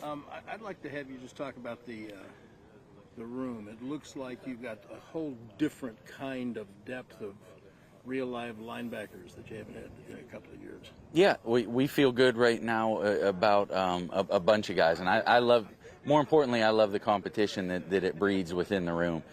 I'd like to have you just talk about the room. It looks like you've got a whole different kind of depth of real live linebackers that you haven't had in a couple of years. Yeah, we feel good right now about a bunch of guys, and I love, more importantly, I love the competition that it breeds within the room.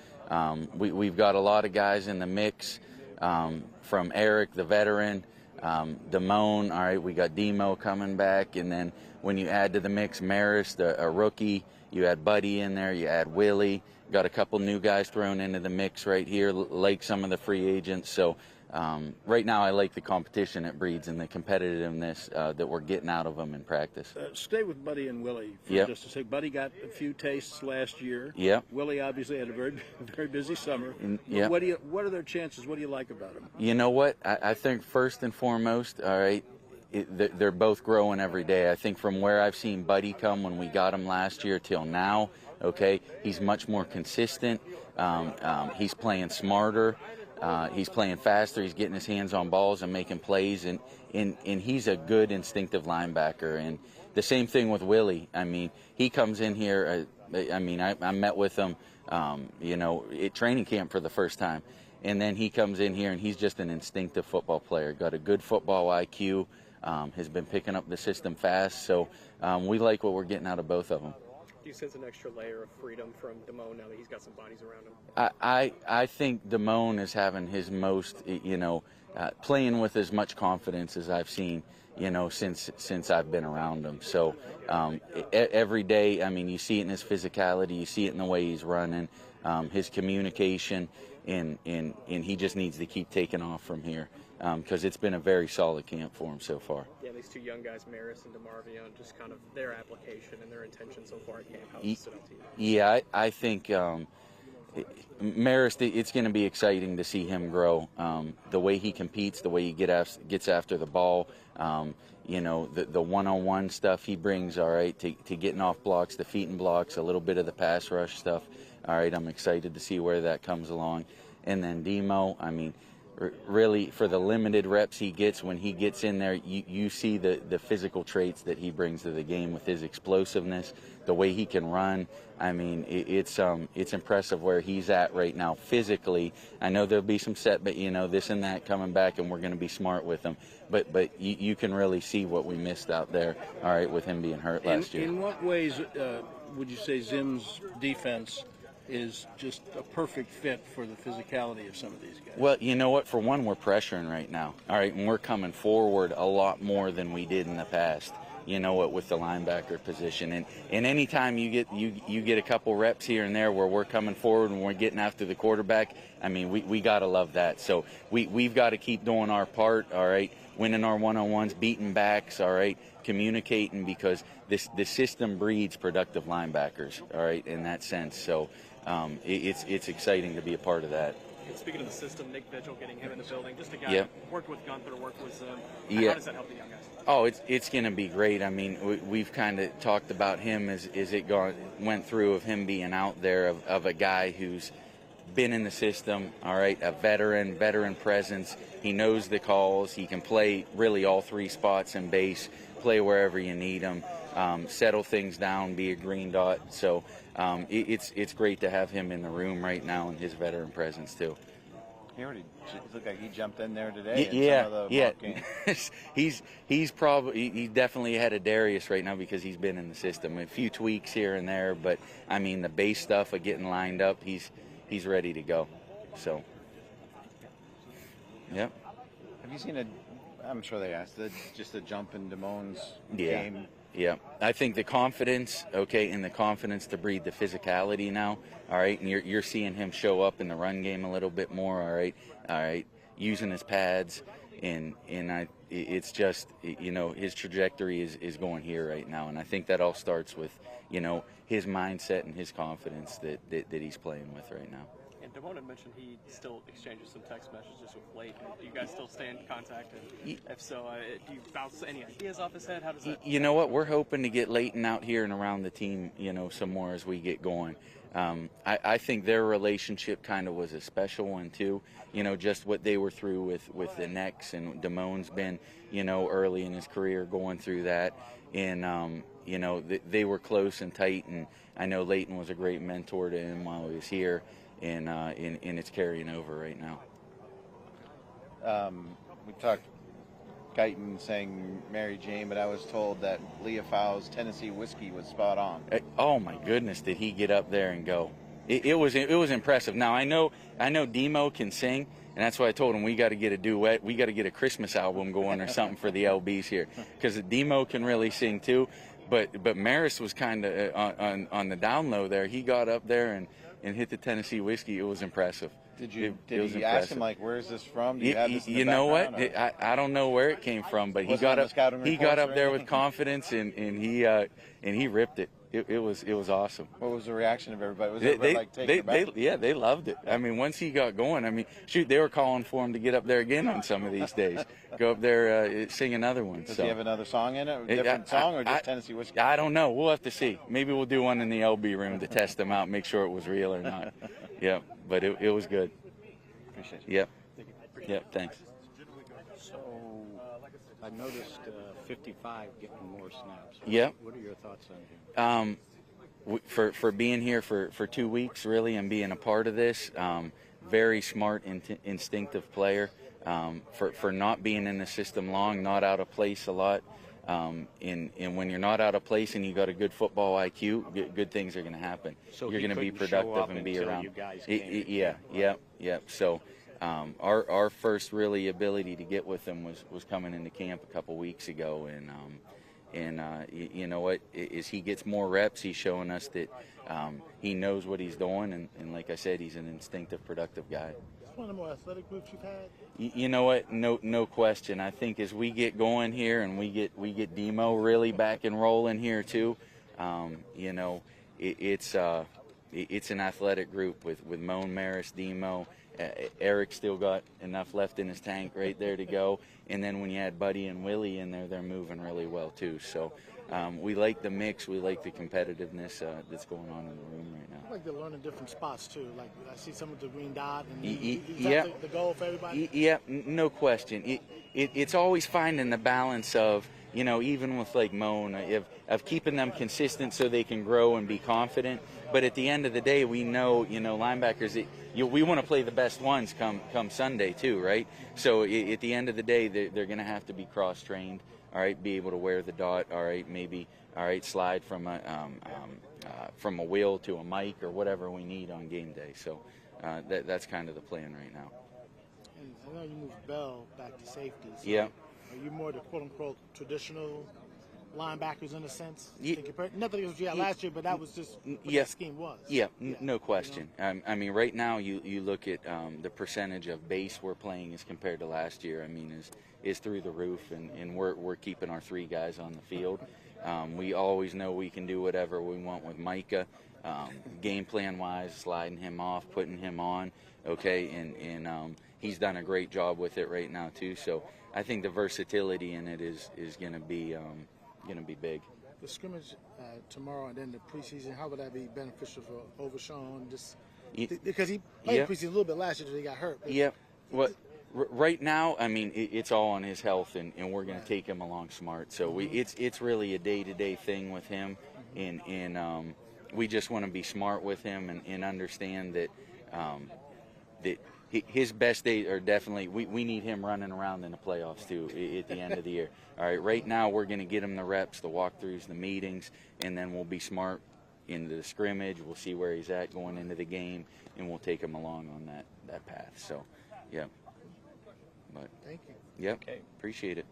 We've got a lot of guys in the mix, from Eric, the veteran, Damone, all right, we got Demo coming back, and then when you add to the mix Marist, a rookie, you add Buddy in there, you add Willie, got a couple new guys thrown into the mix right here, like some of the free agents. So right now I like the competition it breeds and the competitiveness that we're getting out of them in practice. Stay with Buddy and Willie for just a sec. Buddy got a few tastes last year. Yep. Willie obviously had a very busy summer. Yep. What are their chances? What do you like about them? You know what? I think first and foremost, all right, they're both growing every day. I think from where I've seen Buddy come when we got him last year till now, okay, he's much more consistent. He's playing smarter. He's playing faster. He's getting his hands on balls and making plays, and he's a good instinctive linebacker. And the same thing with Willie. I mean, he comes in here. I met with him, at training camp for the first time, and then he comes in here and he's just an instinctive football player. Got a good football IQ. Has been picking up the system fast. So we like what we're getting out of both of them. Do you sense an extra layer of freedom from Damone now that he's got some bodies around him? I think Damone is having his most, playing with as much confidence as I've seen, since I've been around him. So every day, I mean, you see it in his physicality, you see it in the way he's running, his communication, and he just needs to keep taking off from here. Because it's been a very solid camp for him so far. Yeah, these two young guys, Maris and DeMarvion, just kind of their application and their intention so far at camp. How does it stood out to you? Yeah, I think Maris, it's going to be exciting to see him grow. The way he competes, the way he gets after the ball, the one-on-one stuff he brings, all right, to getting off blocks, defeating blocks, a little bit of the pass rush stuff. All right, I'm excited to see where that comes along. And then Demo, I mean, really, for the limited reps he gets, when he gets in there, you see the physical traits that he brings to the game with his explosiveness, the way he can run. I mean, it's impressive where he's at right now physically. I know there'll be some setback, this and that coming back, and we're going to be smart with him. But you can really see what we missed out there, all right, with him being hurt last year. In what ways would you say Zim's defense is just a perfect fit for the physicality of some of these guys? Well, you know what? For one, we're pressuring right now. All right, and we're coming forward a lot more than we did in the past. With the linebacker position, and any time you get a couple reps here and there where we're coming forward and we're getting after the quarterback, I mean, we gotta love that. So we've got to keep doing our part. All right, winning our one-on-ones, beating backs. All right, communicating, because the system breeds productive linebackers. All right, in that sense. So it's exciting to be a part of that. Speaking of the system, Nick Vigil, getting him in the building, just a guy who worked with Gunther, worked with how does that help the young guys? Oh, it's going to be great. I mean, we've kind of talked about him as it went through, of him being out there, of a guy who's been in the system, all right, a veteran presence. He knows the calls. He can play really all three spots in base, play wherever you need him, settle things down, be a green dot. So it's great to have him in the room right now and his veteran presence too. He already looked like he jumped in there today. Yeah. He's definitely ahead of Darius right now because he's been in the system. A few tweaks here and there, but I mean the base stuff of getting lined up, he's ready to go. So, yep. Have you seen I'm sure they asked, just a jump in Damone's game? Yeah, I think the confidence, and the confidence to breed the physicality now, all right, and you're seeing him show up in the run game a little bit more, all right, using his pads, and it's just, his trajectory is going here right now, and I think that all starts with, his mindset and his confidence that he's playing with right now. And Damone had mentioned he still exchanges some text messages with Blake. Do you guys still stay in contact? And if so, do you bounce any ideas off his head? How does that? You know what? We're hoping to get Leighton out here and around the team, some more as we get going. I think their relationship kind of was a special one too. Just what they were through with the necks, and Damone's been, early in his career going through that. and you know, they were close and tight, and I know Leighton was a great mentor to him while he was here, and it's carrying over right now. We talked Guyton saying Mary Jane, but I was told that Leah Fowle's Tennessee whiskey was spot on. Oh my goodness, did he get up there and go? It was impressive. Now I know Demo can sing, and that's why I told him we got to get a duet. We got to get a Christmas album going or something for the LBs here, because Demo can really sing too. But Maris was kind of on the down low there. He got up there and hit the Tennessee whiskey. It was impressive. Did you ask him, like, where is this from? Do you have this in the you know what? background, I don't know where it came from, but he Was it on got the scouting up. He reports got or up there anything? with confidence, and he ripped it. It was awesome. What was the reaction of everybody? Was everybody like taking it back? They loved it. I mean, once he got going, I mean, shoot, they were calling for him to get up there again on some of these days. Go up there, sing another one. Does so. he have another song in it? A different song or just Tennessee whiskey? I don't know. We'll have to see. Maybe we'll do one in the LB room to test them out, make sure it was real or not. Yeah, but it was good. Appreciate it. Yep. Yep. Thanks. So I noticed 55 getting more snaps. Yep. What are your thoughts on him? For being here for 2 weeks, really, and being a part of this, very smart, instinctive player. For not being in the system long, not out of place a lot. And when you're not out of place and you got a good football IQ, good things are going to happen. So you're he going to be couldn't show productive up and be until around. you guys came. Yep. So our first really ability to get with him was coming into camp a couple weeks ago, and you know what? As he gets more reps, he's showing us that he knows what he's doing, and like I said, he's an instinctive, productive guy. It's one of the more athletic groups you've had. You know what? No question. I think as we get going here and we get Demo really back and rolling here too, you know, it's an athletic group with Moan, Maris, Demo. Eric still got enough left in his tank right there to go, and then when you add Buddy and Willie in there, they're moving really well too. So we like the mix, we like the competitiveness that's going on in the room right now. I like to learn in different spots too. Like I see some with the green dot, and Yeah. the goal for everybody. Yeah, no question. It's always finding the balance of, you know, even with like Moan, of keeping them consistent so they can grow and be confident. But at the end of the day, we know, you know, linebackers, we want to play the best ones come Sunday too, right? So at the end of the day, they're going to have to be cross-trained, all right, be able to wear the dot, all right, maybe, all right, slide from a wheel to a mic or whatever we need on game day. So that's kind of the plan right now. And I know you moved Bell back to safety. So Yeah. Are you more the quote-unquote traditional linebackers in a sense? Ye- Nothing against what you had last year, but that was just what Yeah. the scheme was. Yeah, no question. I mean, right now you look at the percentage of base we're playing as compared to last year. I mean, is through the roof, and we're keeping our three guys on the field. We always know we can do whatever we want with Micah. Game plan wise, sliding him off, putting him on, okay, and he's done a great job with it right now too. So I think the versatility in it is going to be big. The scrimmage tomorrow and then the preseason, how would that be beneficial for Overshawn? Because he played preseason a little bit last year until he got hurt. But Yeah. What? Right now, I mean, it's all on his health, and we're going to take him along smart. So it's really a day-to-day thing with him, and we just want to be smart with him and understand that his best days are definitely, we need him running around in the playoffs too at the end of the year. All right, right now we're going to get him the reps, the walkthroughs, the meetings, and then we'll be smart into the scrimmage. We'll see where he's at going into the game, and we'll take him along on that path. So, yeah. But thank you. yep, appreciate it.